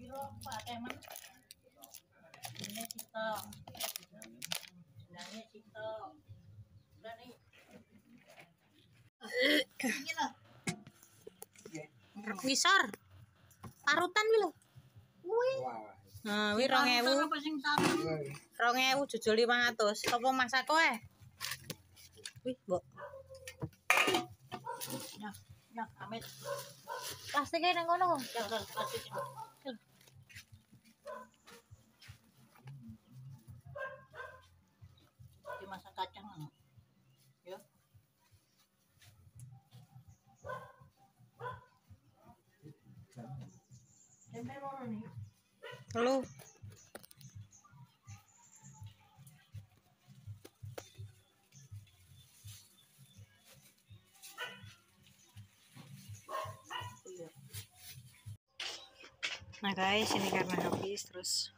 piro pakai man. Ini kita. Nangis kita. Berani. Iki lho. Wisor. Parutan wi lho. Kuwi. Nah, wi 2000. 2000 jujul 500. Apa masak kowe? Wih, Mbok. Ya, amit. Plastiknya nang kono. Ya, plastik. Dimasak kacang. Ya. Tempe loro nih. Lu. Nah guys, ini karena habis terus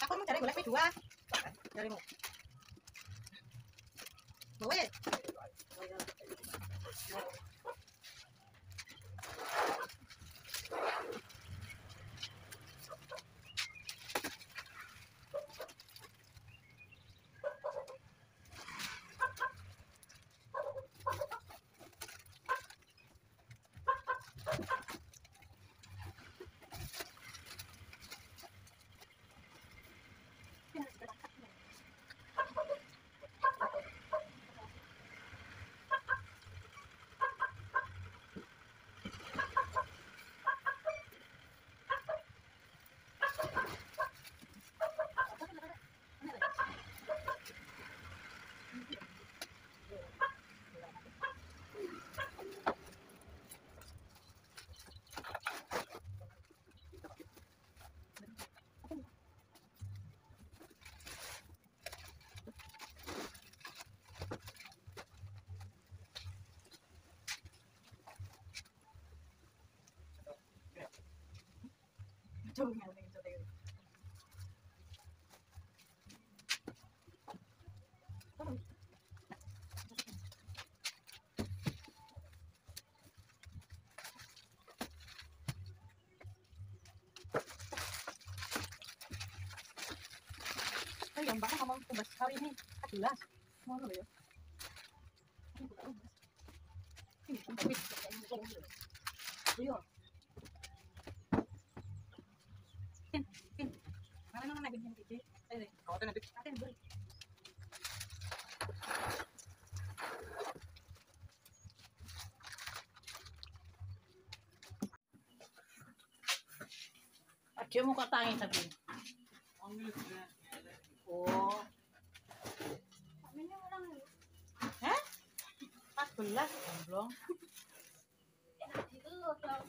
aku mau cari golek dua. Carimu. Boleh. Yang bakal ngomong tugas hari ini 14. Mau lo ya? Iya. Mana naik yang gede? Kau tuh naik. Aten beri. Dia mau katanya tapi. Oh. Ini orang ini. Hah? 14 gomblong. Enak itu loh, dong.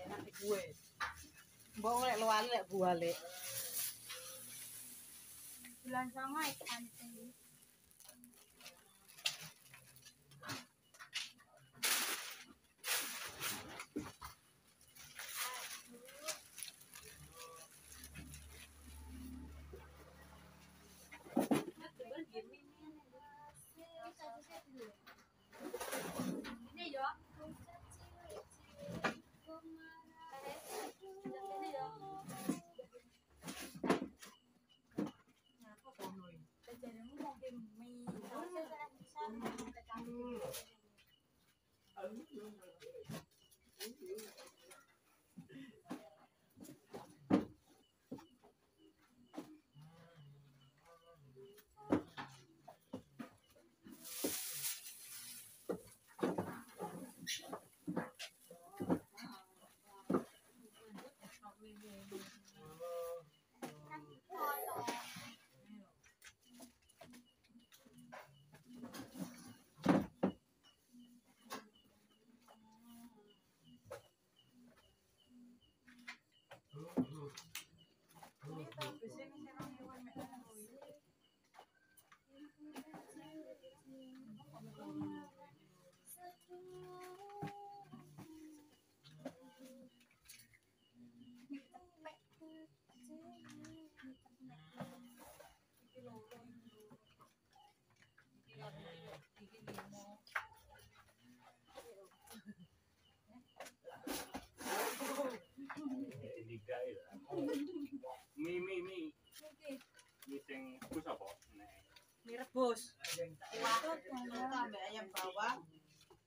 Enak di gue. Mbok lek luwali lek buale. Bulan sama ikan ini. Ini ya. Mi sing ku sapa? Mie rebus. Watut tambah ayam bawang.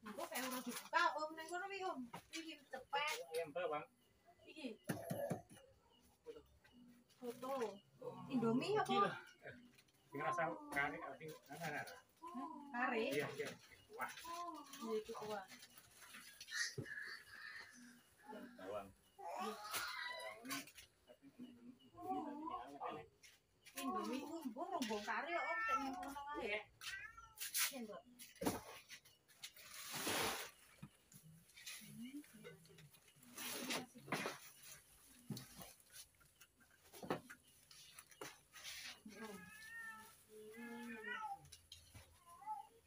Engko kayak ora dibuka Om ning kono wi Om. Iki cepet. Ayam bawang. Iki. Foto. Indomie apa? Sing rasa kari sing ana. Kare. Iya, iya. Wah, Iya itu kuah. bawang. Indomie ku mbok rombong kare Om tek ning kono ae. Sendok.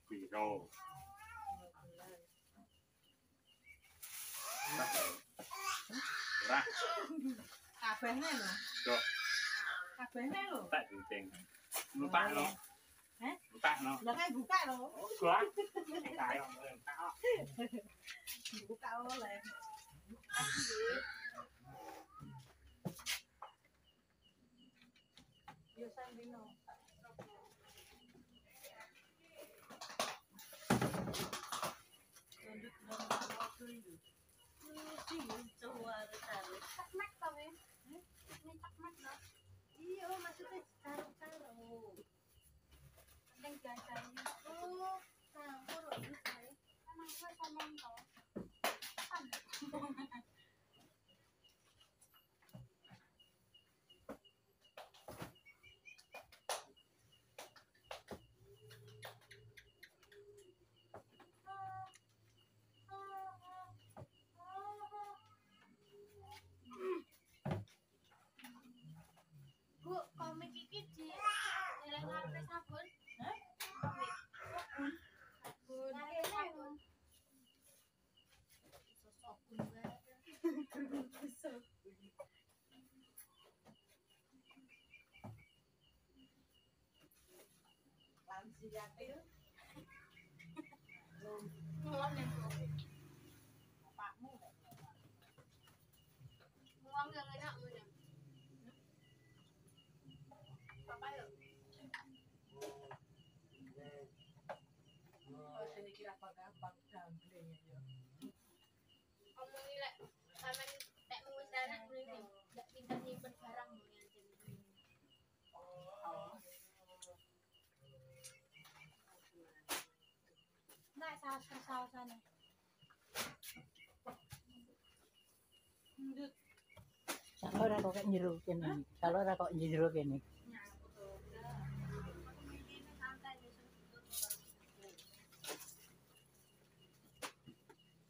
Piro. Ora, Kabehne lho. yo Kabehne lho. tak dinceng. Mpakno. Heh? Mpakno. Lah kayak buka lho. Gua. Kayo mpakno. Buka oleh. Yo sandino. Iya, maksudnya taruh-taruh. Neng jajannya. Oh, campur lho saya. Emang gue sama toh. Bu, komik iki di nilai ngarepe sabun. Hah? Komik. Sabun. Ngarepe sabun. Sabun banget. Lansiatil. Nguang ya, Bu. Bapakmu. Nguang yang enak mana? Papa yuk. Oh, sini kira gampang gambling ya. Omong lek sampean tek wis enak mrene. Ndak pinter nyimpen barang mau nyanten. Oh. Ndak saus-sausane. Ndut. Kalau ora kok njero kene. Kalau ora kok njero kene.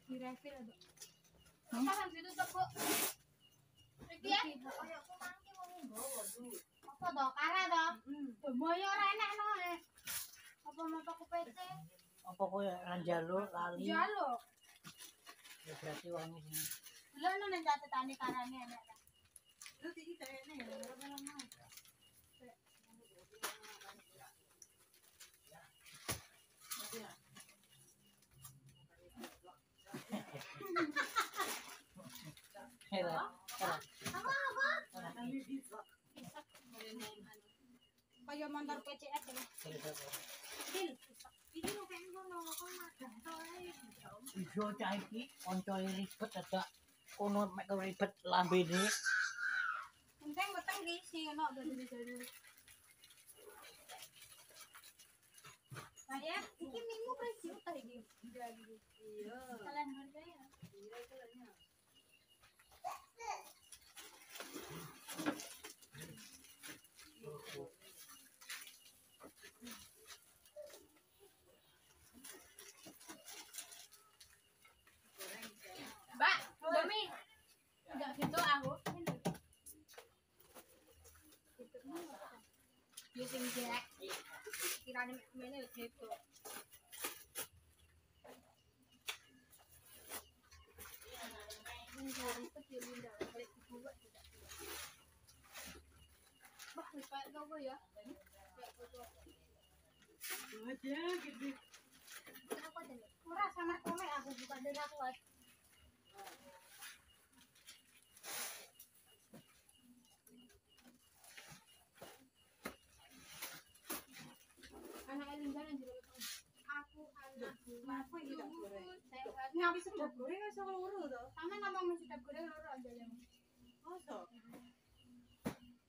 Direfil ada. Paham ditutup, Bu. Iki ya? Kaya aku mangke wong nggawa, Du. Apa to? Kara to? Moyo ora enak no. Apa moto ku PC? Apa kowe ora njaluk lali? Jaluk. Ya berarti wangi sing Lha no nek catetane karane enak. Terus iki kayaknya ya, ora mau. Hera. Kaya motor PCS ya. Bil. Iki lho kene ngono kok madang to ae. Iso cah iki kanca ribet dadak kono mek ribet lambene. Penting weteng iki sing ono dadi-dadi. Saya iki minggu presi utah iki. Iya. Kalian harga ya. Iya, kelenya. Mbak, Domi. Enggak gitu aku. Ya sing jelek. Kirane mene gitu. apa ya? Aja gitu. Apa tadi? Ora samar komen aku bukan dari aku. Anak Elinda yang juga aku anak Apa iki tak goreng? sehat. Nyampe sedap goreng iso loro to. Sama ngomong sedap goreng loro aja ya. Mosok.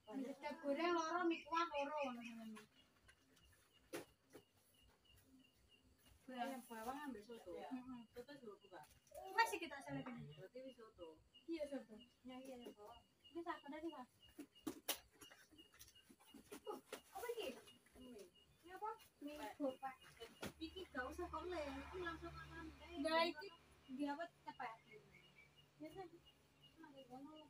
Sedap goreng loro mie kuah loro ngono. Ayam bawang ambil soto. Soto juga buka. Masih kita selesai. Berarti wis soto. Iya soto. Nyai ayam bawang. Ini tak ada nih Mas. Apa ini? Ini apa? Mie gopak. Iki gak usah koleng, iki langsung makan. Nah, iki dia apa cepet. Biasa. Mari ngono.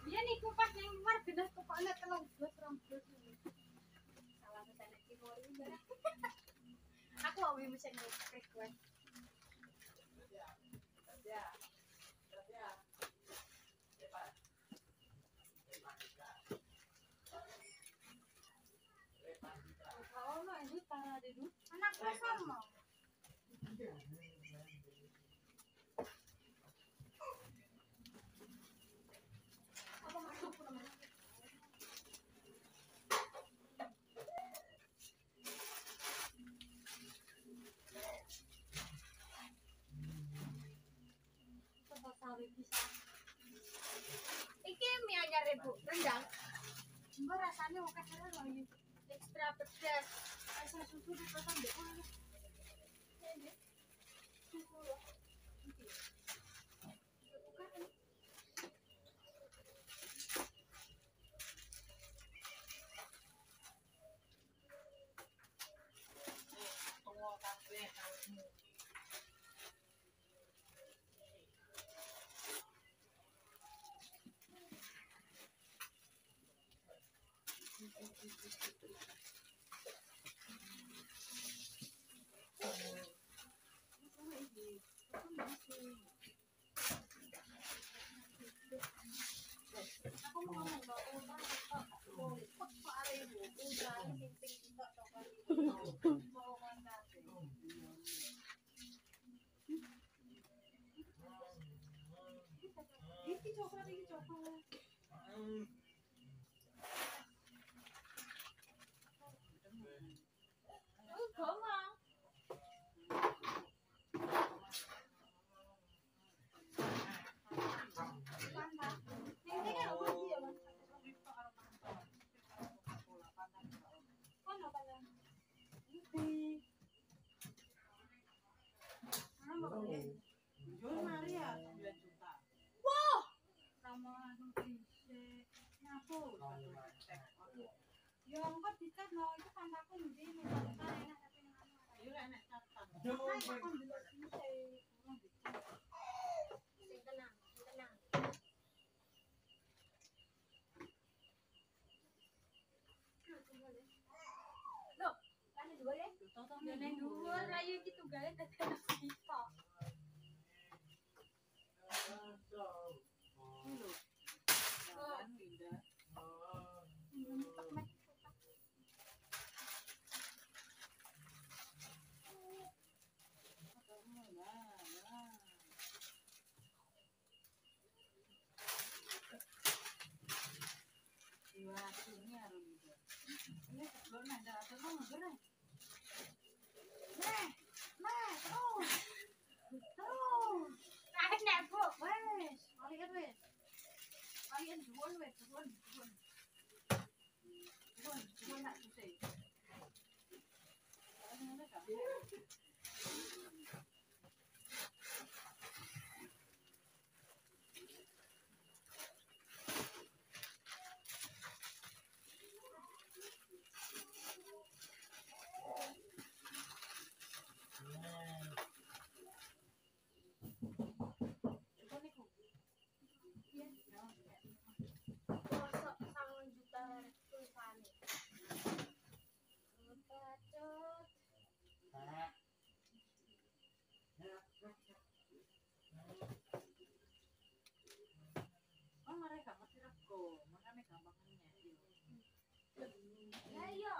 Dia nih kupas yang luar gelas pokoknya telung belas rong belas. Salah pesan iki kori barang. Aku awi mesin request. Oh, no, ini para dulu. Anak sama. Apa masuk namanya? Coba sawi bisa. Iki mie anyar Ibu, rendang. Mbak rasanya oke karena loh ini ekstra pedas. Rasa susu di kosan deh. Susu loh. Bukan ini. Tunggu kabeh kamu. Aku mau ngomong Mbak Ulta boleh kok soal ibu Ulta penting juga coklat mau mantap. Iki coklat iki coklat. Oh, gomong. Mantap. Ini kan apa sih ya, Mas? Mana panjang? Iki. Mana boleh? Jual Maria 9 juta. Wah, sama langsung bisa. Ngaku. Ya, engkau dicat no itu pantaku ndi nih, pantaku enak tapi nang anu. Ayo enak catatan. Nah, aku ndelok sithik. Mau dicat. Sing tenang, sing tenang. Loh, kan dua ya? Ya nang dhuwur rayu iki tunggale dadi anak kita. Jangan pindah. Dua sini harus pindah. Ini sebelum ada apa mau gerak. Terus. Terus. Enak, Bu. Wes, kalian wes. Kalian dhuwur wes, dhuwur. Dhuwur nak susah. Lah iya.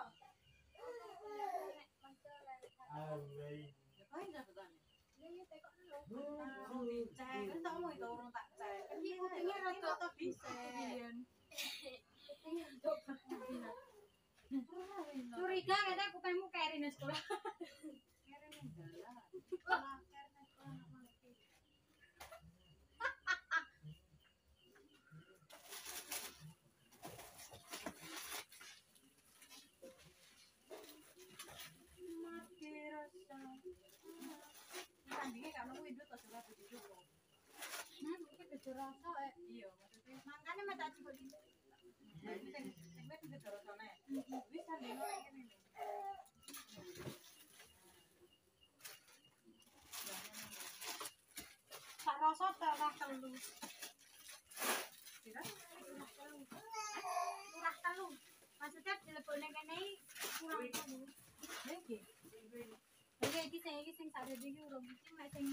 Curiga kata aku pengen kairin sekolah. Tandingnya kan aku itu tak suka begitu kok. Iki kejerasa iya maksudnya makane mata coba di. Iki sing wis kejerasane. Wis tanding ora kene. Sak rasa terah telu. Kurang telu. Maksudnya dilebone kene kurang telu. Iki. Iki sing sadar iki urung iki mek sing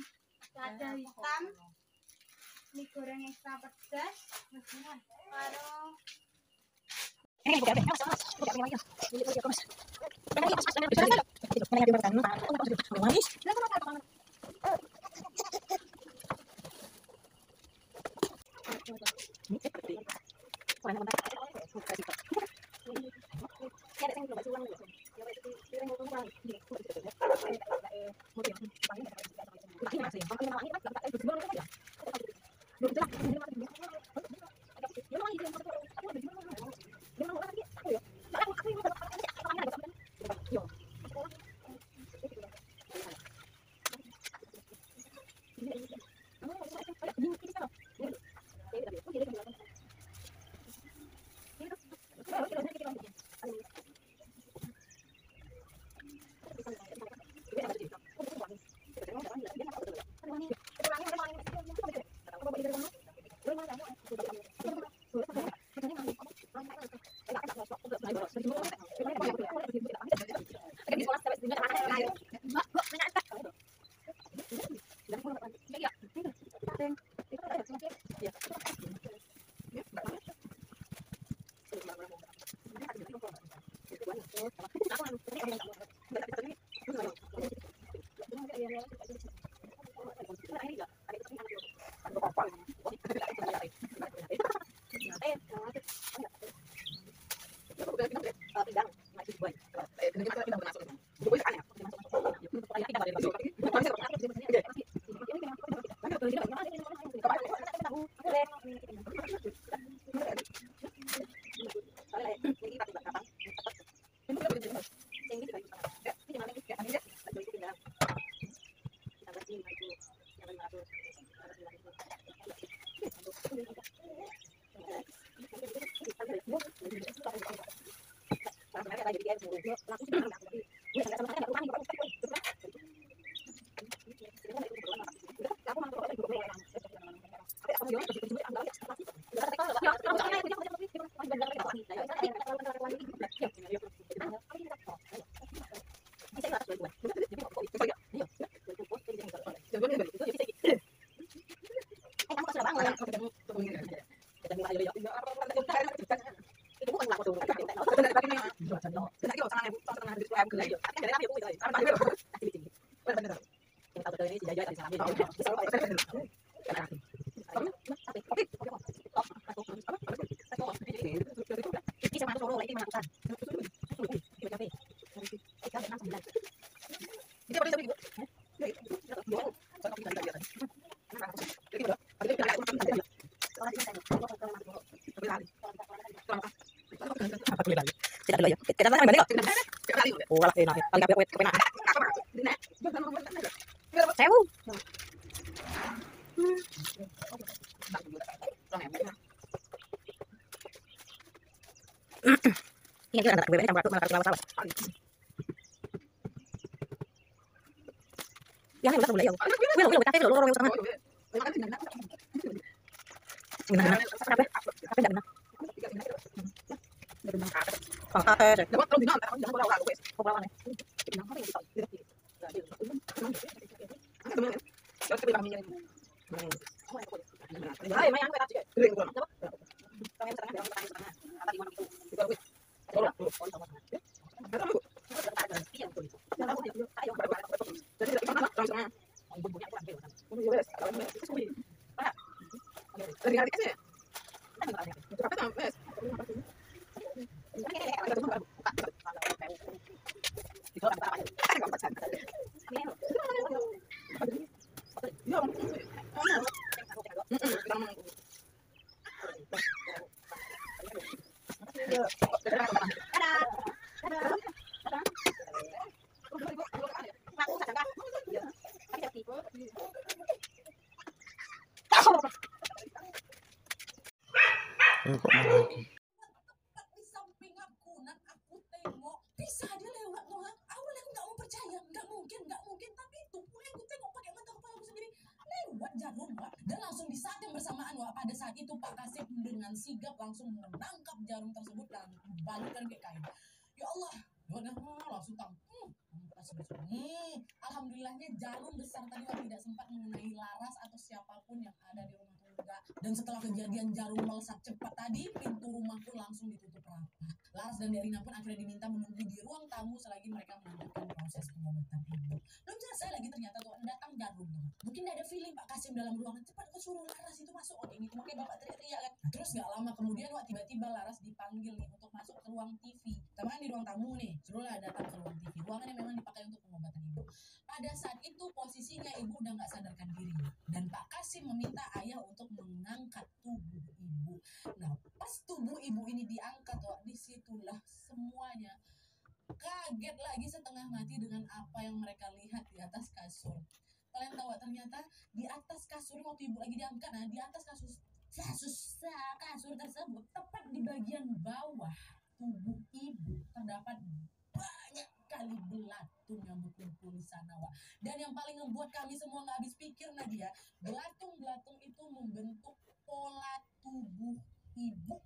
lada hitam. Mie goreng ekstra pedas. Karo Pada saat itu Pak Kasih dengan sigap langsung menangkap jarum tersebut dan balikkan ke kain. Ya Allah, langsung alhamdulillahnya jarum besar tadi tidak sempat mengenai Laras atau siapapun yang ada di rumah tangga. Dan setelah kejadian jarum melesat cepat tadi, pintu rumah pun langsung ditutup rapat. Laras dan Derina pun akhirnya diminta menunggu di ruang tamu selagi mereka melanjutkan proses pengobatan ibu. Belum selesai lagi ternyata tuh datang jarum tuh. Mungkin ada feeling Pak Kasim dalam ruangan, cepat kau suruh Laras itu masuk. Oh ini makanya bapak teriak-teriak kan. Nah, terus gak lama kemudian tiba-tiba Laras dipanggil nih untuk masuk ke ruang TV. Teman di ruang tamu nih, suruhlah datang ke ruang TV. Ruangan yang memang dipakai untuk pengobatan ibu. Pada saat itu posisinya ibu udah gak sadarkan diri dan Pak Kasim meminta ayah untuk mengangkat tubuh ibu. Nah pas tubuh ibu ini diangkat, disitulah semuanya kaget lagi setengah mati dengan apa yang mereka lihat di atas kasur. Kalian tahu ternyata di atas kasur waktu ibu lagi diangkat, nah di atas kasur tersebut tepat di bagian bawah tubuh ibu terdapat banyak kali belatung yang berkumpul di sana, Wak. Dan yang paling membuat kami semua nggak habis pikir, Nadia, belatung-belatung itu membentuk pola tubuh ibu.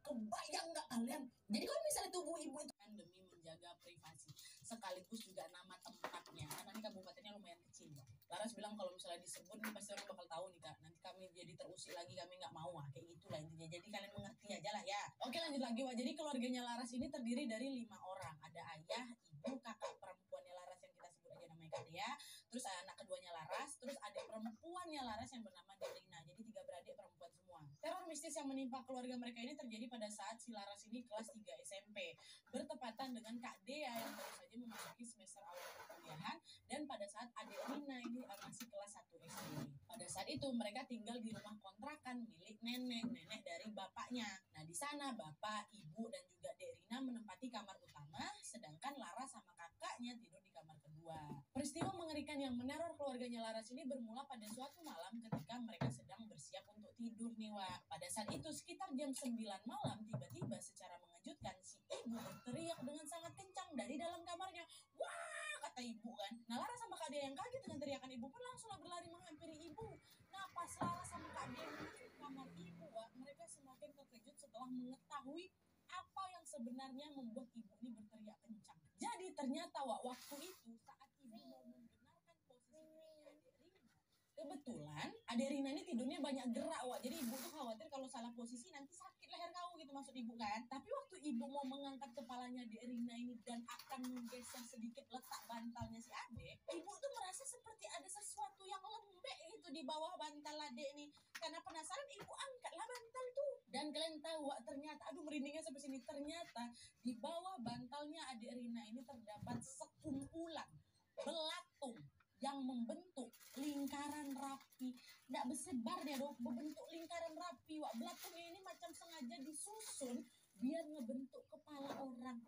Kebayang nggak kalian? Jadi kalau misalnya tubuh ibu itu kan demi menjaga privasi, sekaligus juga nama tempatnya, karena ini kabupatennya lumayan kecil, Wak. Laras bilang kalau misalnya disebut nih pasti orang bakal tahu nih Kak. Nanti kami jadi terusik lagi, kami nggak mau kayak gitulah intinya. Jadi kalian mengerti aja lah ya. Oke lanjut lagi, Wak. Jadi keluarganya Laras ini terdiri dari 5 orang. Ada ayah, ibu, kakak perempuannya Laras yang kita sebut aja namanya Kak Dea. Terus anak keduanya Laras, terus adik perempuannya Laras yang bernama Derina. Jadi 3 beradik perempuan semua. Teror mistis yang menimpa keluarga mereka ini terjadi pada saat si Laras ini kelas 3 SMP. Bertepatan dengan Kak Dea yang baru saja memasuki semester awal perkuliahan dan pada saat adik Rina ini masih kelas 1 SD. Pada saat itu mereka tinggal di rumah kontrakan milik nenek dari bapaknya. Nah di sana bapak, ibu dan juga Dek Rina menempati kamar utama, sedangkan Laras sama kakaknya tidur di kamar kedua. Peristiwa mengerikan yang meneror keluarganya Laras ini bermula pada suatu malam ketika mereka sedang bersiap untuk tidur nih, Wak. Pada saat itu sekitar jam 9 malam tiba-tiba secara mengejutkan si ibu berteriak dengan sangat kencang dari dalam kamarnya. Wah, kata ibu kan. Nah Laras sama Kak Dea yang kaget dengan teriakan ibu pun langsunglah berlari menghampiri ibu. Nah pas Laras sama Kak Dea masuk kamar ibu, Wak, mereka semakin terkejut setelah mengetahui apa yang sebenarnya membuat ibu ini berteriak kencang. Jadi ternyata, Wak, waktu itu saat ibu mau membenarkan posisinya adik Rina, kebetulan adik Rina ini tidurnya banyak gerak, Wak. Jadi ibu tuh khawatir kalau salah posisi nanti sakit leher kau gitu, maksud ibu kan. Tapi waktu ibu mau mengangkat kepalanya adik Rina ini dan akan menggeser sedikit letak bantalnya si adik, ibu tuh merasa seperti ada sesuatu yang lembek gitu di bawah bantal adik nih. Karena penasaran ibu angkatlah bantal tuh. Dan kalian tahu, Wak, ternyata aduh merindingnya sampai sini, ternyata di bawah bantalnya adik Rina ini terdapat sekumpulan belatung yang membentuk lingkaran rapi. Nggak bersebar dia dong, membentuk lingkaran rapi, Wak. Belatungnya ini macam sengaja disusun biar ngebentuk kepala orang.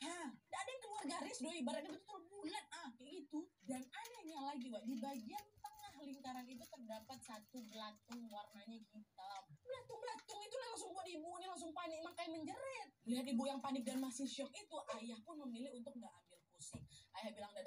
Nggak ada yang keluar garis doi, ibaratnya betul bulat, kayak gitu. Dan anehnya lagi, Wak, di bagian tengah lingkaran itu terdapat satu belatung warnanya hitam. Belatung itu langsung buat ibu ini langsung panik, makanya menjerit. Lihat ibu yang panik dan masih syok itu, ayah pun memilih untuk nggak ambil pusing. Ayah bilang, dah,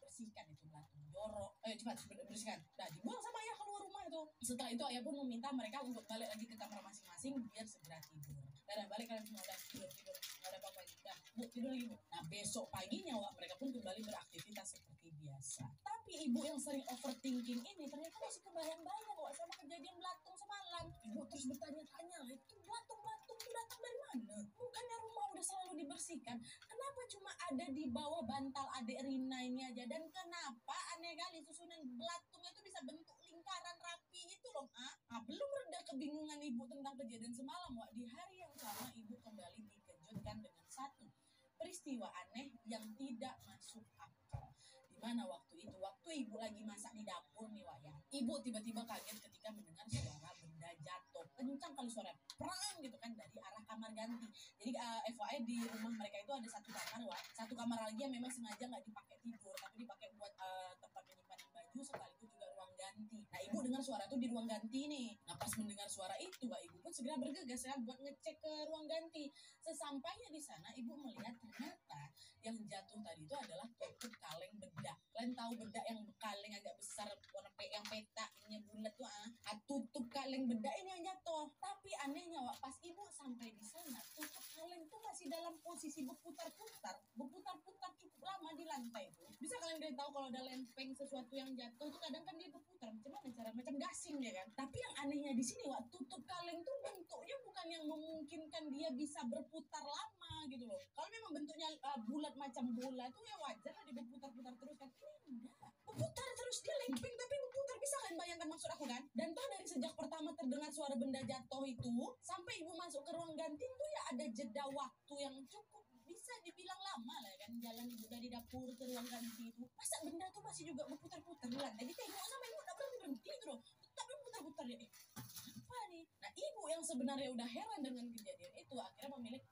bersihkan itu belatung, jorok, cepat bersihkan. Nah dibuang sama ayah keluar rumah itu. Setelah itu ayah pun meminta mereka untuk balik lagi ke kamar masing-masing biar segera tidur. Dan balik kalian semua udah tidur, nggak ada apa-apa, dah bu tidur lagi bu. Nah besok paginya, Wak, mereka pun kembali beraktivitas seperti biasa. Tapi ibu yang sering overthinking ini ternyata masih kebayang-bayang, Wak, sama kejadian belatung semalam. Ibu terus bertanya-tanya, itu belatung itu datang dari mana? Bukannya rumah udah selalu dibersihkan, kenapa cuma ada di bawah bantal adik Rina ini aja? Dan kenapa aneh kali susunan belatungnya itu bisa bentuk lingkaran rapi itu loh? Belum reda kebingungan ibu tentang kejadian semalam, Wak. Di hari yang sama ibu kembali dikejutkan dengan satu peristiwa aneh yang tidak masuk akal. Dimana waktu ibu lagi masak di dapur nih, Wak, ya. Ibu tiba-tiba kaget ketika mendengar suara benda jatuh. Kencang kali suara perang gitu kan dari arah kamar ganti. Jadi FYI di rumah mereka itu ada satu kamar, Wak. Satu kamar lagi yang memang sengaja nggak dipakai tidur, tapi dipakai buat tempat penyimpanan baju sekaligus juga ruang ganti. Nah ibu dengar suara tuh di ruang ganti nih. Nah pas mendengar suara itu, Wak, ibu pun segera bergegas ya buat ngecek ke ruang ganti. Sesampainya di sana ibu melihat ternyata yang jatuh tadi itu adalah tutup kaleng bedak. Kalian tahu bedak yang kaleng agak besar warna yang peta ini bulat tuh, tutup kaleng bedak ini dia tahu kalau ada lempeng sesuatu yang jatuh tuh kadang kan dia berputar macam gasing dia kan. Tapi yang anehnya di sini Wak, tutup kaleng tuh bentuknya bukan yang memungkinkan dia bisa berputar lama gitu loh. Kalau memang bentuknya bulat macam bola tuh ya wajar lah dia berputar-putar terus kan. Ini enggak. Berputar terus, dia lempeng tapi berputar. Bisa kalian bayangkan maksud aku kan? Dan toh dari sejak pertama terdengar suara benda jatuh itu sampai ibu masuk ke ruang ganti tuh ya ada jeda waktu yang cukup bisa dibilang lama lah kan, jalan ibu dari dapur ke ruang ganti itu. Masa benda tuh masih juga berputar-putar lah. Jadi tengok sama ibu tak berhenti gitu loh. Tapi berputar-putar ya. Apa nih? Nah ibu yang sebenarnya udah heran dengan kejadian itu akhirnya memilih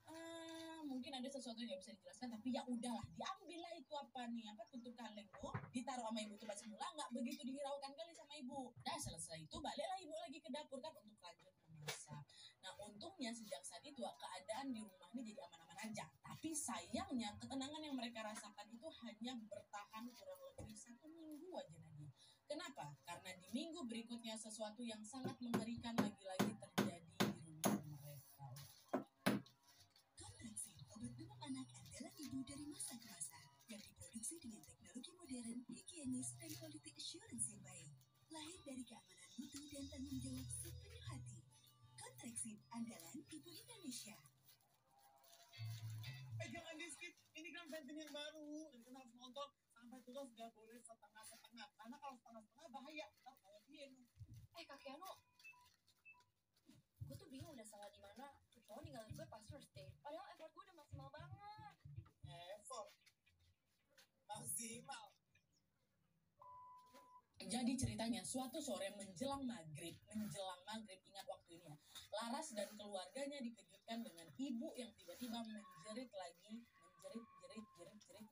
mungkin ada sesuatu yang gak bisa dijelaskan, tapi ya udahlah diambil lah itu apa nih, apa tutup kaleng tuh ditaruh sama ibu tuh semula nggak begitu dihiraukan kali sama ibu. Nah selesai itu baliklah ibu lagi ke dapur kan untuk lanjut memasak. Nah untungnya sejak saat itu keadaan di rumah ini jadi aman-aman aja. Tapi sayangnya ketenangan yang mereka rasakan itu hanya bertahan kurang lebih 1 minggu aja Nadia. Kenapa? Karena di minggu berikutnya sesuatu yang sangat mengerikan lagi-lagi terjadi di rumah mereka. Kontraksi, obat demam anak andalan ibu dari masa ke masa yang diproduksi dengan teknologi modern, higienis, dan quality assurance yang baik. Lahir dari keamanan mutu dan tanggung jawab sepenuh hati. Kontraksi andalan ibu Indonesia. Jangan di skip, ini kan Venten yang baru dan kita harus nonton sampai terus, gak boleh setengah-setengah karena kalau setengah-setengah bahaya, ntar kayak Pieno. Kak Keanu, gue tuh bingung udah salah di mana. Tuh cowok ninggalin gue pas first date, padahal effort gue udah maksimal banget. Effort maksimal. Jadi ceritanya suatu sore menjelang maghrib, ingat waktu ini ya, Laras dan keluarganya dikejutkan dengan ibu yang tiba-tiba menjerit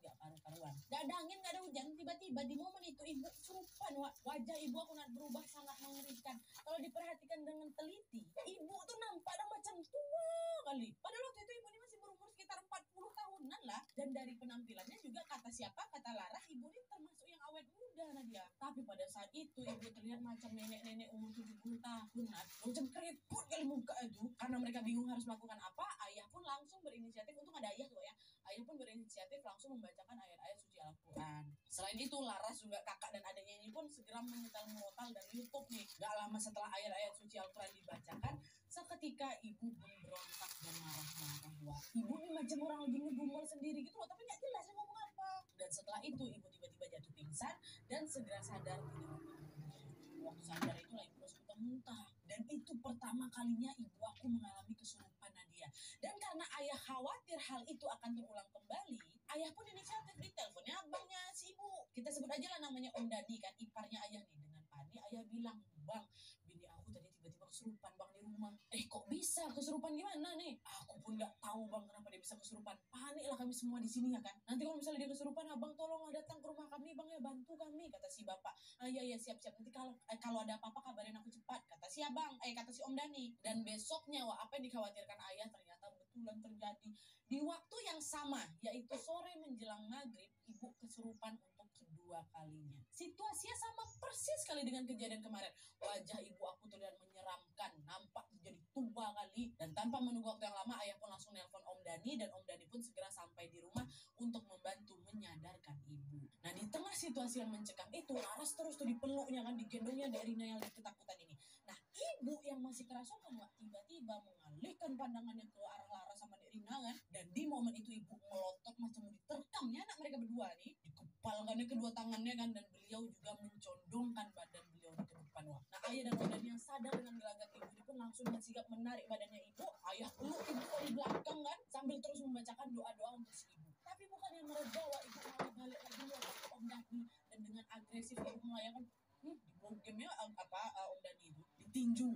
gak karu-karuan. Gak ada angin, gak ada hujan, tiba-tiba di momen itu ibu kesurupan. Wajah ibu aku berubah sangat mengerikan. Kalau diperhatikan dengan teliti, ibu tuh nampak macam tua kali. Padahal waktu itu ibu ini masih berumur sekitar 40 tahunan lah. Dan dari penampilannya juga kata Laras, ibu ini termasuk yang awet muda Nadia. Tapi pada saat itu ibu terlihat macam nenek-nenek umur 70 tahun. Macam keriput kali muka itu. Karena mereka bingung harus melakukan apa, ayah pun langsung berinisiatif, untung ada ayah tuh ya. Ayah pun berinisiatif langsung membacakan ayat-ayat suci Al-Quran. Selain itu Laras juga kakak dan adiknya ini pun segera menyetel dari YouTube nih. Gak lama setelah ayat-ayat suci Al-Quran dibacakan, seketika ibu pun berontak dan marah-marah. Wah, ibu ini macam orang lagi ngedumel sendiri gitu loh, tapi gak jelas ngomong apa. Dan setelah itu ibu tiba-tiba jatuh pingsan dan segera sadar di dalam tubuhnya. Waktu sadar itu ibu terus muntah. Dan itu pertama kalinya ibu aku mengalami kesurupan Nadia. Dan karena ayah khawatir hal itu akan terulang kembali, ayah pun inisiatif di teleponnya abangnya si ibu. Kita sebut aja lah namanya Om Dadi kan, iparnya ayah nih. Dengan panik ayah bilang, "Bang, bini aku tadi tiba-tiba kesurupan bang di rumah." Kok bisa kesurupan gimana nih? Aku pun nggak tahu bang kenapa dia bisa kesurupan. Panik lah kami semua di sini ya kan. Nanti kalau misalnya dia kesurupan, abang tolonglah datang ke rumah kami bang ya, bantu kami, kata si bapak. Iya siap-siap, nanti kalau ada apa-apa kabarin aku cepat, kata si abang, kata si Om Dani. Dan besoknya apa yang dikhawatirkan ayah ternyata betulan terjadi di waktu yang sama, yaitu sore menjelang maghrib. Ibu kesurupan untuk kedua kalinya. Situasinya sama persis sekali dengan kejadian kemarin. Wajah ibu aku terlihat menyeramkan, nampak jadi tua kali. Dan tanpa menunggu waktu yang lama, ayah pun langsung nelpon Om Dani, dan Om Dani pun segera sampai di rumah untuk membantu menyadarkan ibu. Nah di tengah situasi yang mencekam itu, Laras terus tuh dipeluknya kan, digendongnya dari Rina yang ketakutan ini. Nah ibu yang masih kerasukan tiba-tiba mengalihkan pandangannya ke arah Laras sama Rina kan. Dan di momen itu ibu melotot macam diterkamnya anak mereka berdua nih, dikepalkannya kedua tangannya kan, dan beliau juga mencondongkan badan beliau ke depan. Nah ayah dan Om Dani yang sadar dengan gelagat ibu ini pun langsung sigap menarik badannya ibu. Ayah peluk ibu dari belakang kan, sambil terus membacakan doa-doa untuk si ibu. Tapi bukan yang mereda, ibu malah balik lagi ke Om Dani, dan dengan agresif ibu melayakan dibogemnya Om Dani itu ditinju.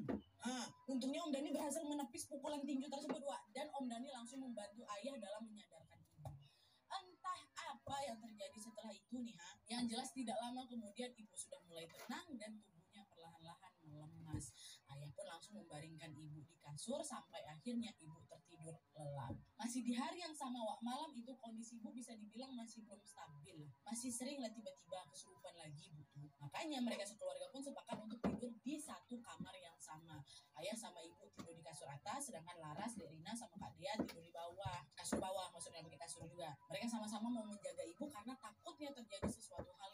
Untungnya Om Dani berhasil menepis pukulan tinju tersebut, dan Om Dani langsung membantu ayah dalam menyadarkan ibu. Entah apa yang terjadi setelah itu nih Yang jelas tidak lama kemudian ibu sudah mulai tenang dan tubuhnya perlahan-lahan melemas. Ayah pun langsung membaringkan ibu di kasur sampai akhirnya ibu tertidur lelap. Masih di hari yang sama malam itu kondisi ibu bisa dibilang masih belum stabil. Masih sering lah tiba-tiba kesurupan lagi ibu tuh. Makanya mereka sekeluarga pun sepakat untuk tidur di satu kamar yang sama. Ayah sama ibu tidur di kasur atas, sedangkan Laras, Rina sama Kak Dea tidur di bawah. Kasur bawah maksudnya, pakai kasur juga. Mereka sama-sama mau menjaga ibu karena takutnya terjadi sesuatu hal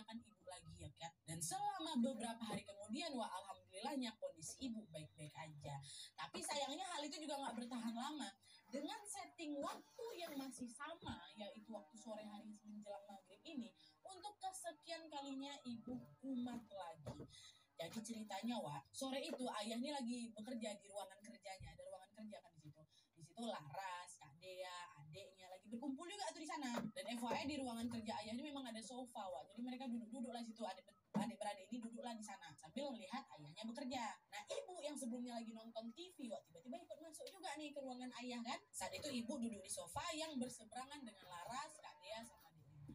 membahagiakan ibu lagi ya kan. Dan selama beberapa hari kemudian, wah alhamdulillahnya kondisi ibu baik-baik aja. Tapi sayangnya hal itu juga nggak bertahan lama. Dengan setting waktu yang masih sama, yaitu waktu sore hari menjelang maghrib ini, untuk kesekian kalinya ibu kumat lagi. Jadi ceritanya, wah, sore itu ayah ini lagi bekerja di ruangan kerjanya, ada ruangan kerja kan di situ. Di situ Laras, Kak Dea, adeknya lagi berkumpul juga tuh di sana. Dan FYI di ruangan kerja ayah ini memang ada sofa, wah. Jadi mereka duduk-duduk lah situ, adik-beradik ini duduklah di sana sambil melihat ayahnya bekerja. Nah, ibu yang sebelumnya lagi nonton TV, wah tiba-tiba ikut masuk juga nih ke ruangan ayah kan. Saat itu ibu duduk di sofa yang berseberangan dengan Laras, Kak Dea sama adiknya.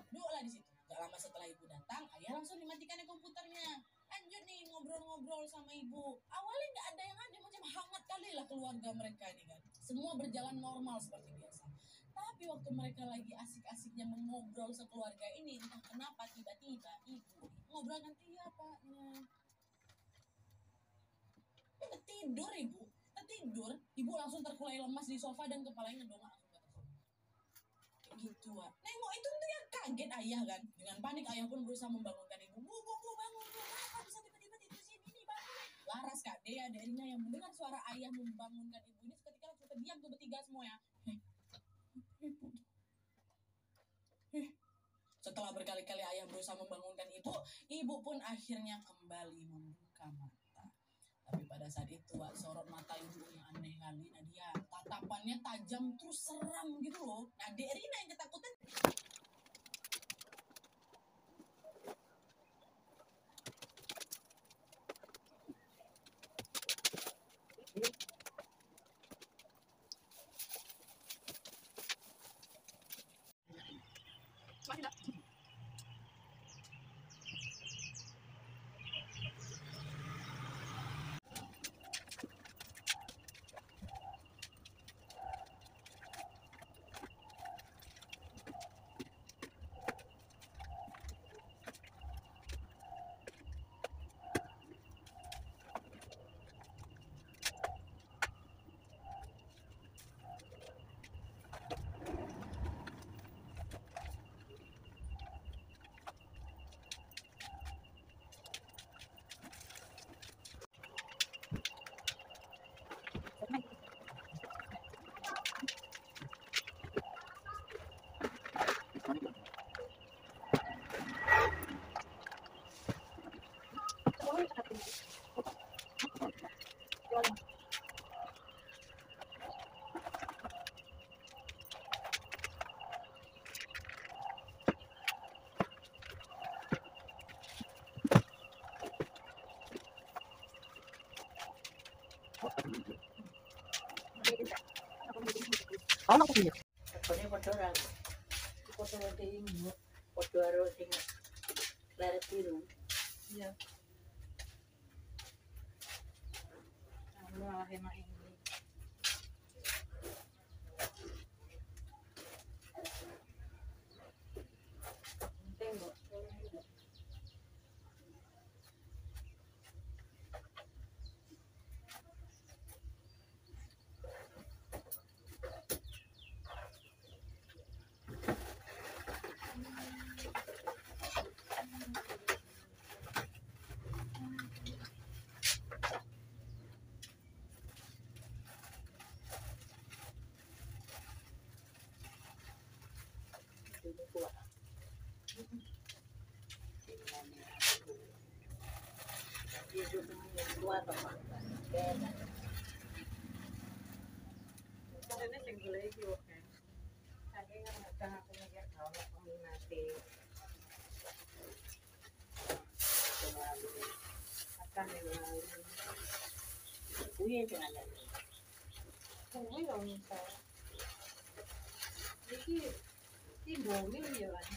Duduklah di situ. Gak lama setelah ibu datang, ayah langsung dimatikan komputernya. Lanjut nih ngobrol-ngobrol sama ibu. Awalnya nggak ada yang ada, macam hangat kali lah keluarga mereka ini kan. Semua berjalan normal seperti biasa. Tapi waktu mereka lagi asik-asiknya mengobrol sekeluarga ini, entah kenapa tiba-tiba ibu ngobrol ganti apanya. Tidur ibu, tidur. Ibu langsung terkulai lemas di sofa dan kepalanya ngedongak langsung ke atas. Gitu ah. Nengok itu tuh yang kaget ayah kan. Dengan panik ayah pun berusaha membangunkan ibu. Bu, bangun. Kenapa bisa tiba-tiba tidur sini nih, bangun. Laras, Kak Dea, adiknya yang mendengar suara ayah membangunkan ibu ini seketika langsung terdiam tuh bertiga semua ya. Setelah berkali-kali ayah berusaha membangunkan ibu pun akhirnya kembali membuka mata. Tapi pada saat itu, sorot mata ibunya aneh kali. Nah dia tatapannya tajam terus seram gitu loh. Nah Dek Rina yang ketakutan. Ono apa piye? Pokoknya padha ora. Foto ini padha karo sing leret biru. Iya. Allah enak ini. Tengok. Karena sing golek iki oke. Saking kadang aku mikir kalau peminate. Akan lali. Kuwi sing ana. Kuwi lho misal. Iki bomil ya kan.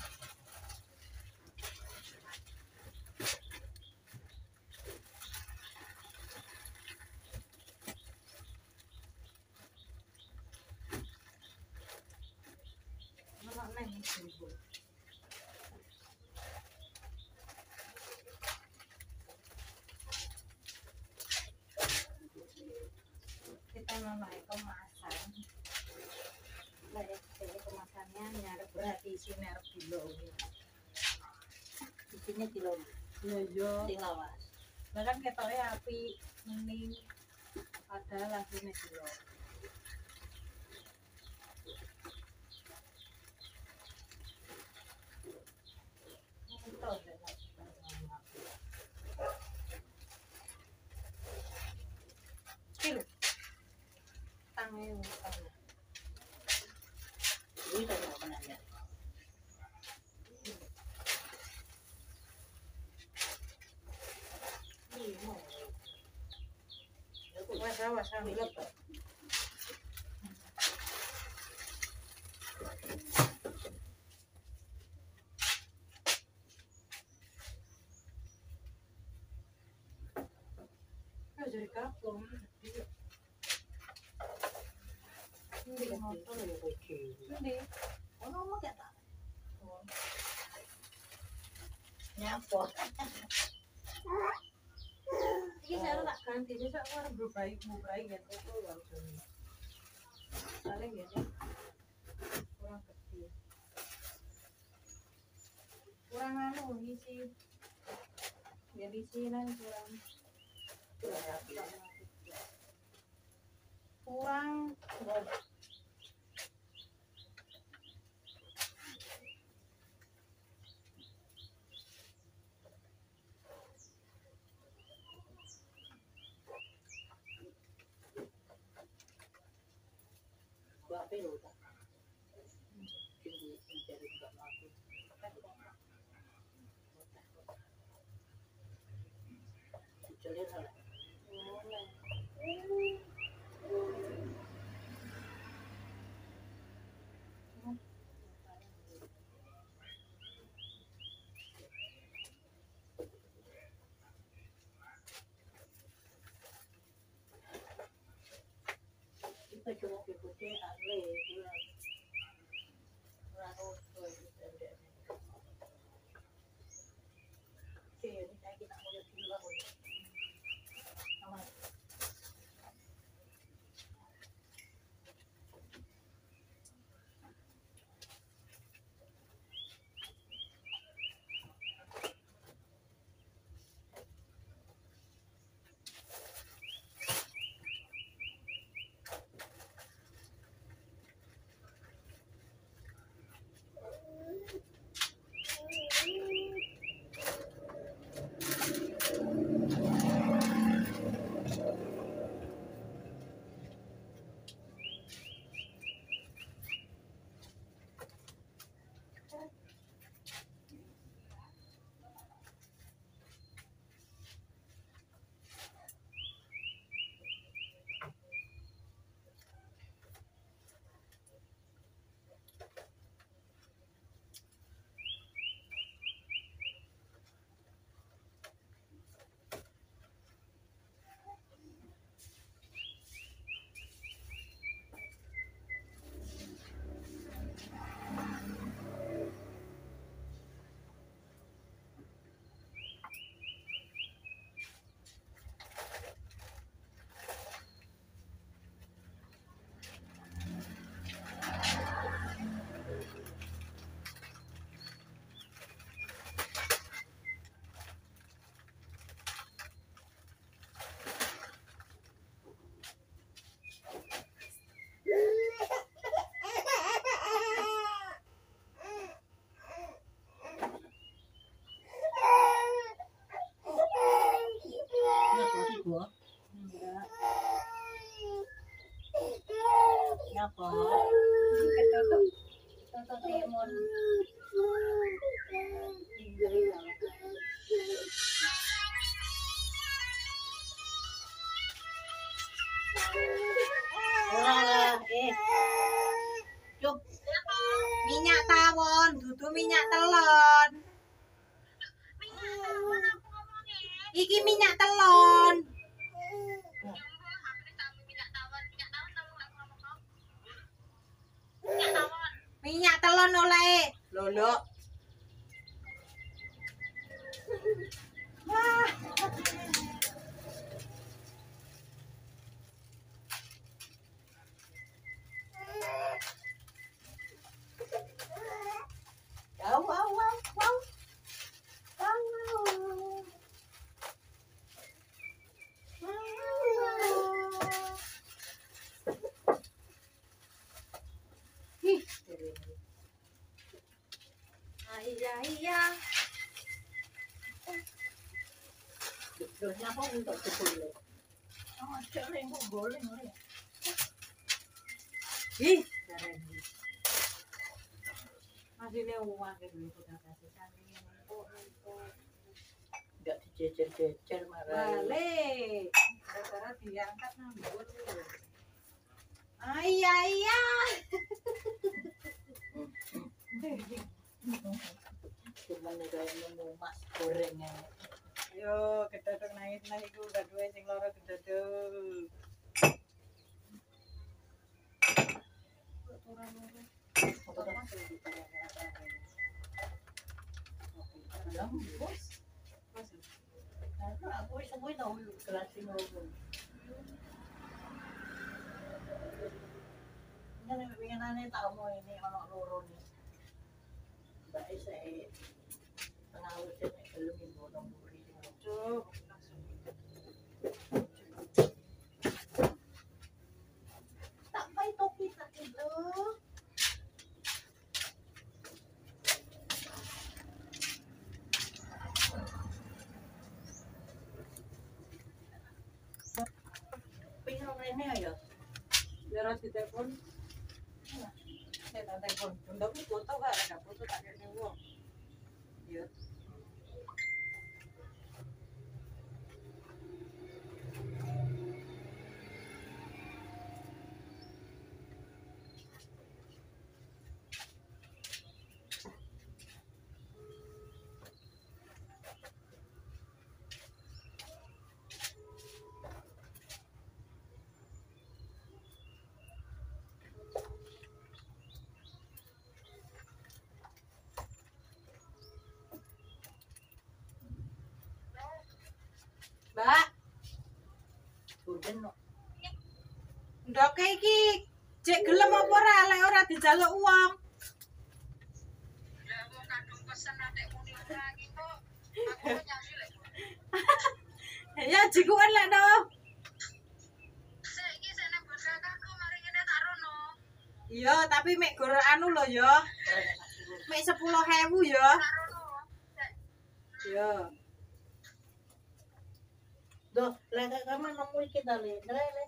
Kita memakai kemasan. Dari kemasannya nyarep berarti isi merek dulu. isinya kilo Iya. sing lawas. Lah kan ketoke api mending padahal asline kilo. Kilo. Tange utang. Ini tak apa nanya. Wes jadi kapung. Ini motor ya kecil. Ini Ono mah gak tak. Nyapa? iki saya tak ganti besok aku harus berbaik gitu tuh langsung. Paling gini kurang kecil. Kurang anu ngisi. Ya isinan kurang Bape lo tak. Tinggi mencari enggak mampu. Dicelir lah. Kita cuma putih aneh pulang. Rano tuh kita deh. Ini saya kita mau lihat dulu lah. Aman. Gua. Nyapa? Toto timun. Ora Cuk. Minyak tawon, dudu minyak telon. Iki minyak telon. Minyak telon oleh. Lolo. wow. Terusnya apa untuk boleh? Oh, cering kok boleh ya? Ih, masih lewat dulu kita kasih saling nggak dijejer-jejer marah. balik. Gara-gara diangkat ngambur. Iya iya. Cuma nih nemu mas gorengnya. Yo, kedaduk nangis lah iku gak duwe sing loro kedaduk. Aku semua tahu kelas ini. Ini pengenane tahu mau ini anak loro nih. Mbak saya pengawet ini belum ibu nombor ini. Cuk. Tak baik topi tak itu. Pengen ini aja. Biar ditelepon. Saya tak telepon. Ndok iki foto gak ada foto tak kene wong. Yo. Mbak, Udah no. ndok iki cek gelem apa ora lek ora dijaluk uang. Lah wong kadung pesen atik muni ora iki kok. Aku nyanyi lek. Ya jikuan lek no. Saiki sik nang bondaku mari ngene tak rono. Iya, tapi mek gor anu lho ya. Mek 10.000 ya. Tak rono. Iya. Doh, lagi kamu nemu kita lihat, lele.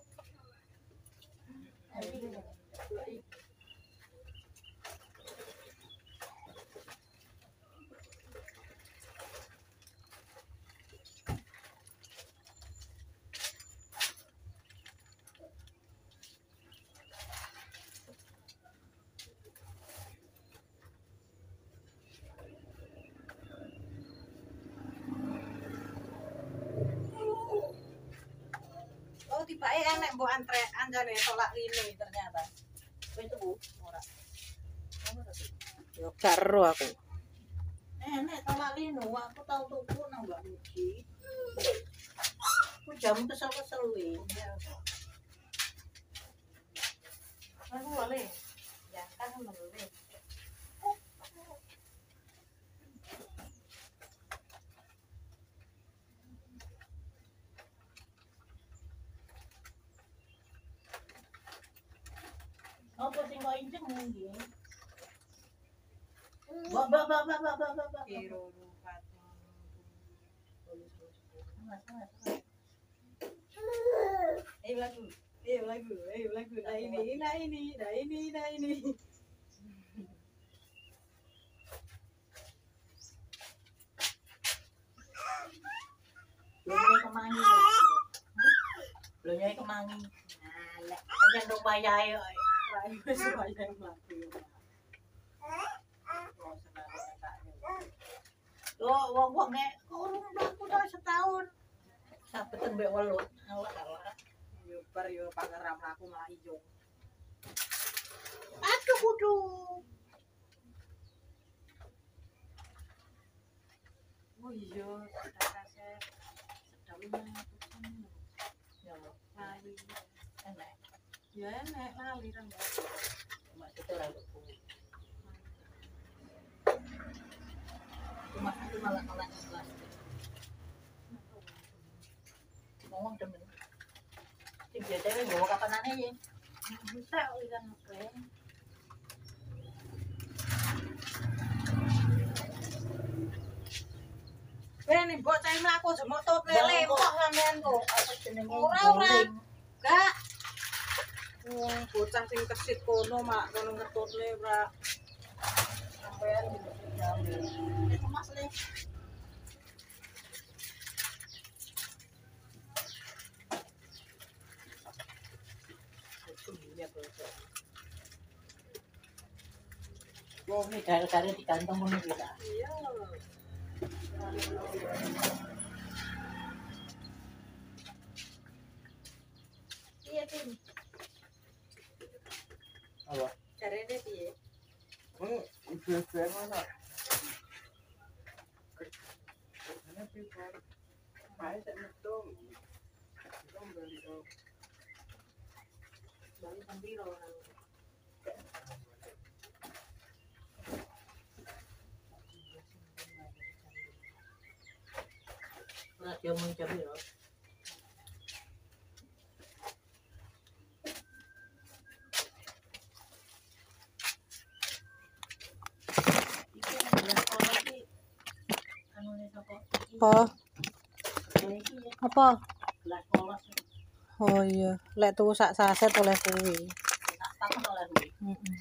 Oh, tibake enek mbok anjane tolak lini ternyata. Wis tuku ora. Yo karo aku. Nek tolak lino, aku tau tuku nang Mbak Muji. Aku jam kesel-kesel weh. Aku boleh. Ya, kan boleh. Apa sing kok injek mungkin? Ba. Kiro rupat. Lagu. Nah ini. Belum kemangi. Belum nyai kemangi. Nah, lek jangan lupa ya. Rai wis wayang mlaku. Wong nek urung mlaku tok setahun. Sabeten mbek welut. Alah. Yo bar yo pangeram aku malah ijo. Aduh kudu. Oh iya, kaset sedawnya Ya, lali. enak. Ya enek lali kan. Maksudnya ora lupa. Cuma aku malah kelas. Ngomong temen. Sing biasanya bawa kapanane ya. Bisa ulikan apa? Ben mbok cah mlaku jemuk tutne lempok sampean kok. Apa jenenge? Ora. Enggak. Wong bocah sing kesit kono mak kono ngetutne ora. Sampean diambil. Itu Mas Le. Wong iki gara-gara digantung ngono iki ta. Iya. Iya, Tim. Apa? Carane piye? Ibu-ibu mana? Karena pipa. Mai tak metu. Dong bali dong. Bali sambiro. Ora dia mencari ya. Apa? Oh iya, lek tuku sak saset oleh kuwi. Heeh.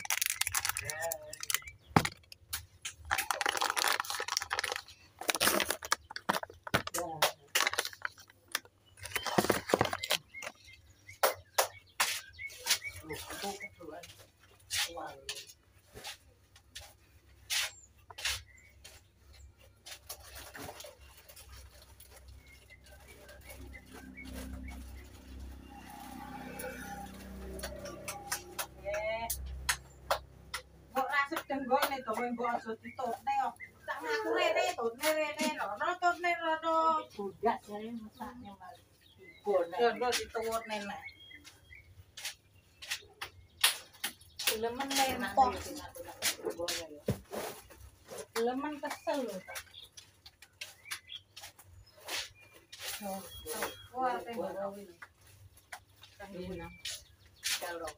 Mbok ra sedeng gone to mbok aja ditutne kok. Tak ngaku rene tutne rene rono tutne rono. Budak jare mesakne malah. Yo dituwurne nek. Lemen lempok. Lemen kesel lho. Wah, tembok iki. Ini kalau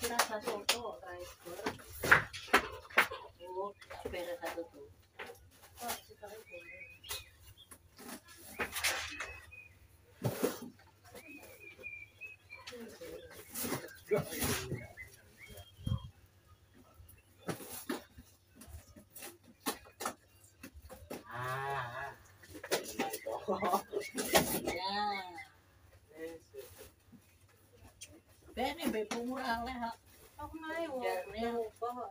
rasa soto driver. Oh, beres satu tuh. Oh, sekali boleh. Ya. Bene be murah leh. Aku nae wong. Ya, Ubah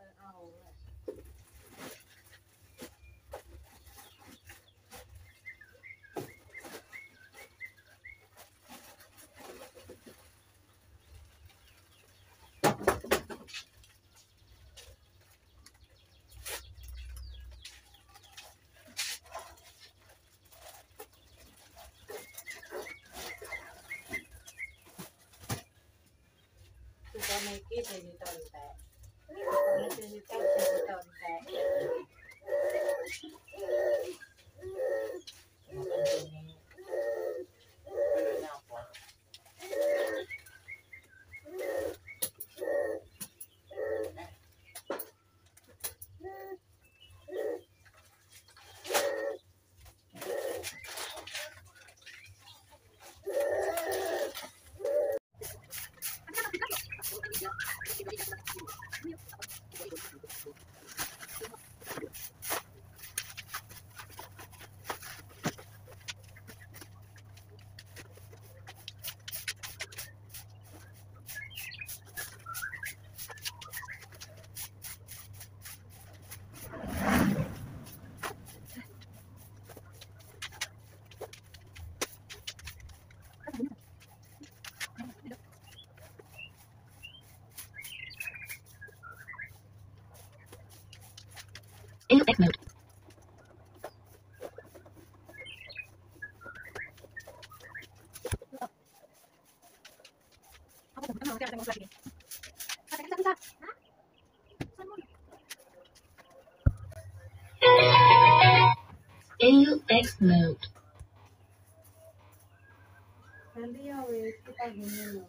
Suka iki jadi tontek. Jadi tontek. AUX mode. Nanti ya wes kita gini loh.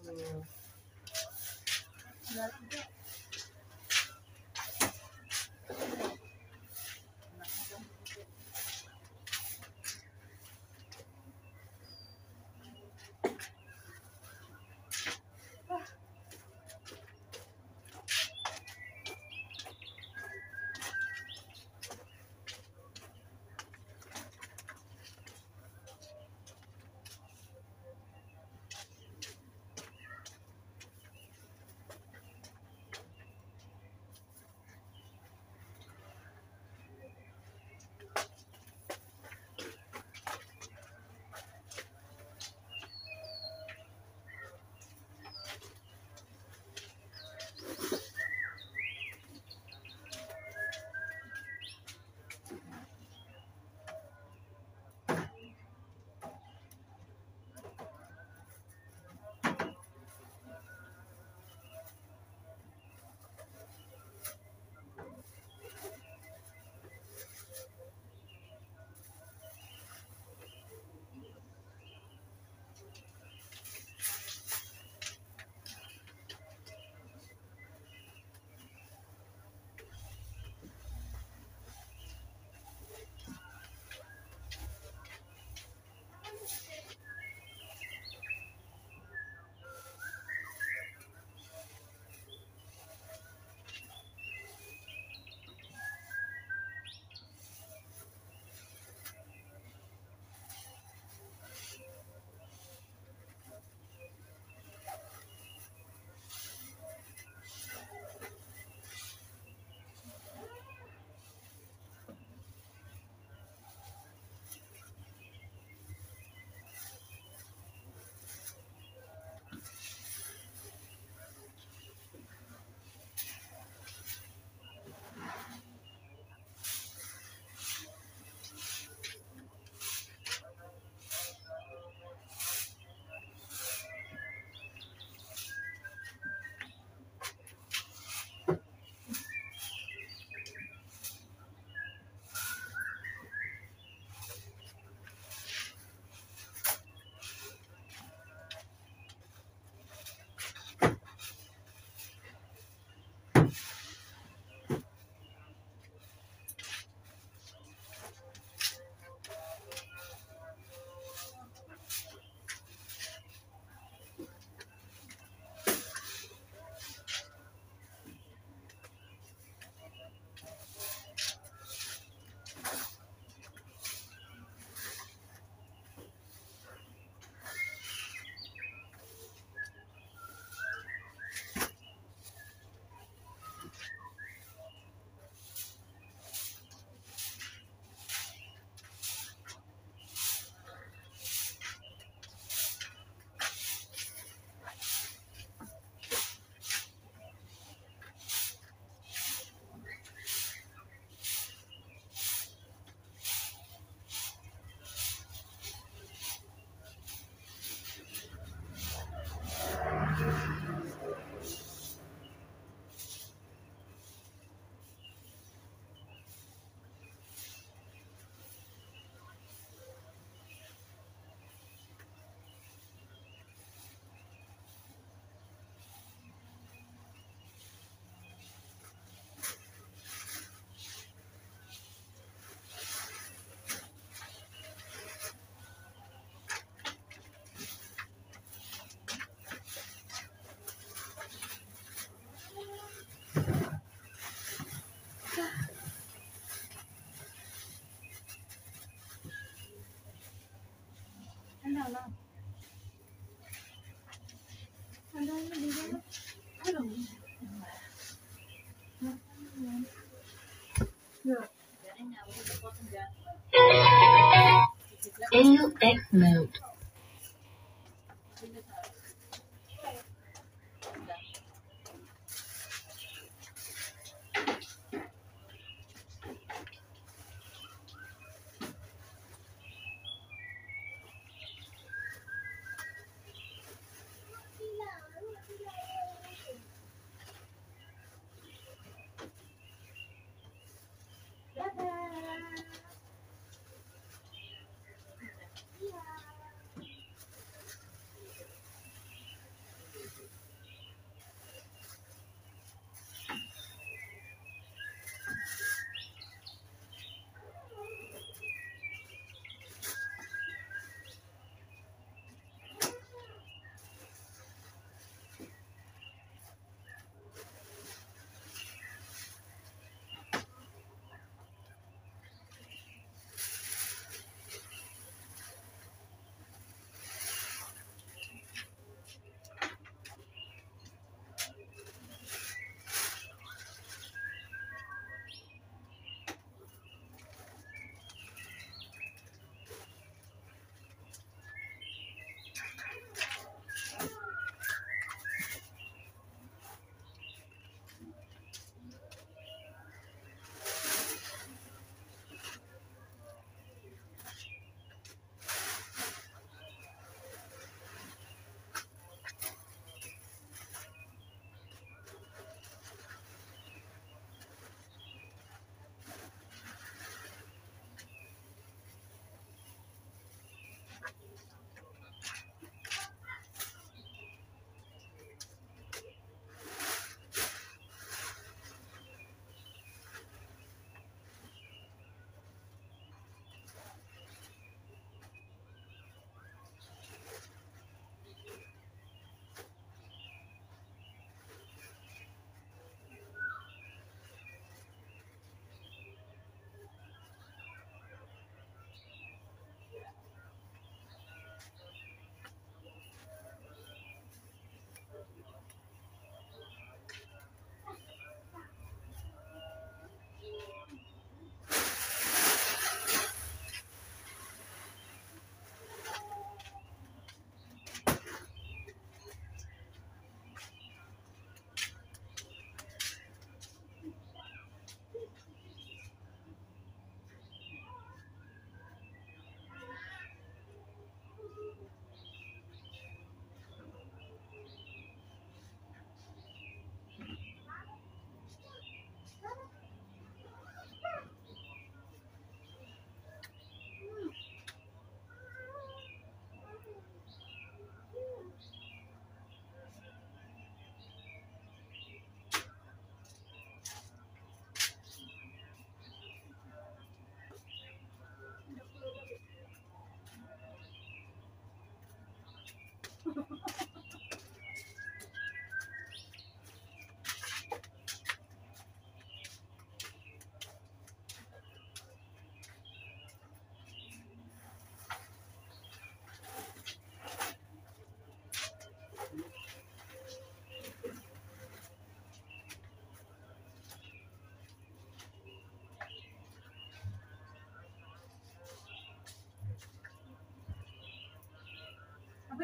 AUX mode.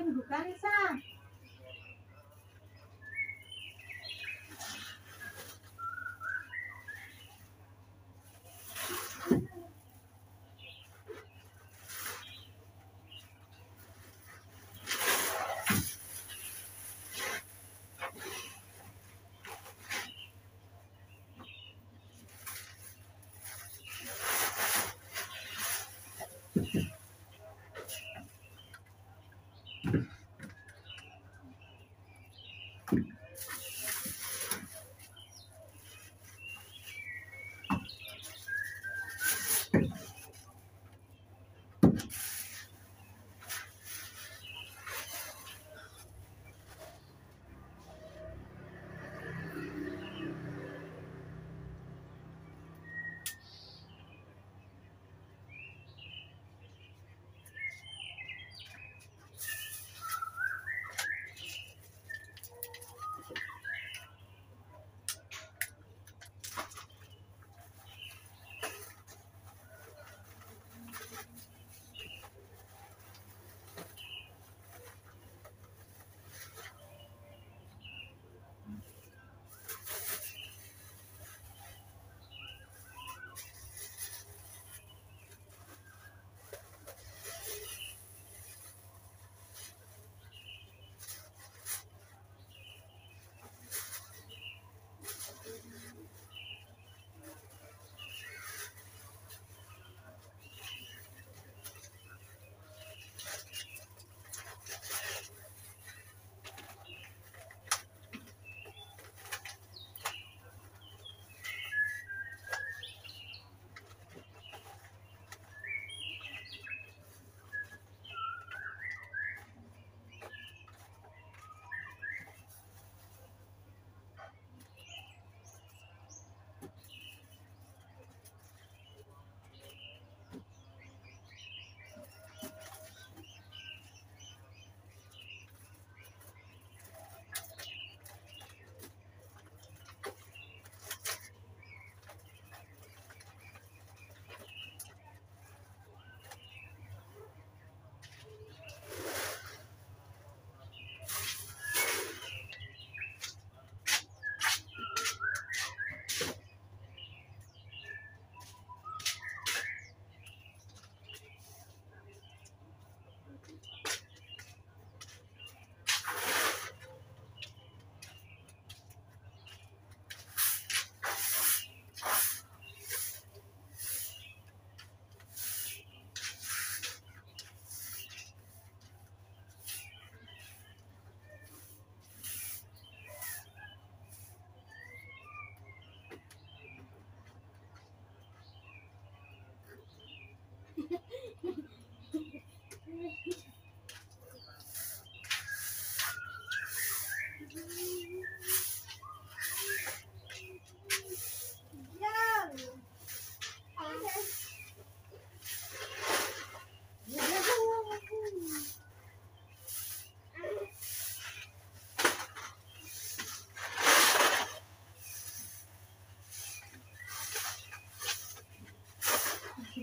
nggo Karisa.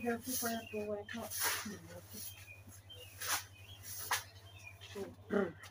Aku kayak kowe kok. Super.